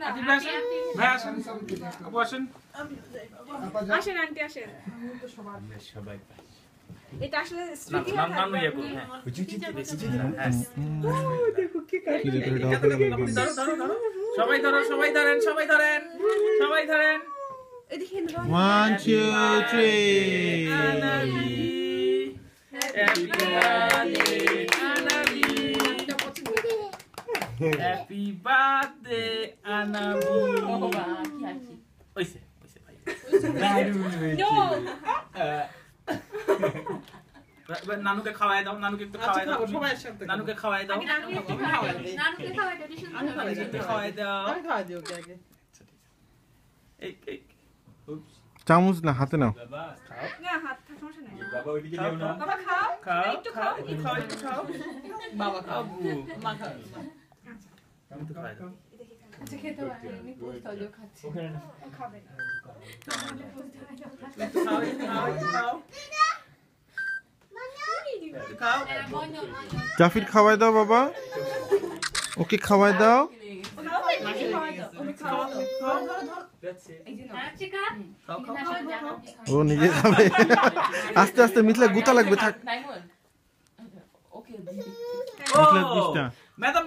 ভাই আসেন আপু আসেন আসেন আন্টি আসেন সবাই এটা আসলে স্মৃতি নানু ইয়া করুন হ্যাঁ দেখো কি কাজ সবাই ধরো সবাই ধরেন সবাই ধরেন সবাই ধরেন এদিকে 1 2 3 Happy birthday Anabi Happy birthday Anabi ওইসে ওইসে ভাই নানুকে খাওয়ায় দাও নানুকে একটু খাওয়ায় দাও সবাই সাথে নানুকে খাওয়ায় দাও নানুকে খাওয়াই খাওয়ায় দাও আমি খাওয়াই দিই ওকে আগে এই এই চামচ না হাতে নাও না হাত সমস্যা নাই বাবা ওইদিকে নিও না বাবা খাও খাও একটু খাও খাও খাও একটু খাও বাবা খাও আবু মা খাও আমি তো খাওয়াই দাও আচ্ছা খেতে পারি আমি পোস্ট হলো খাচ্ছি খাবে না একটু খাও একটু খাও একটু খাও খাও জাফির খাওয়াই দাও বাবা ওকে খাওয়াই দাও ও নিজে খাবে আস্তে আস্তে মিথলা গুতা লাগবে থাক ও মিথলা ম্যাডাম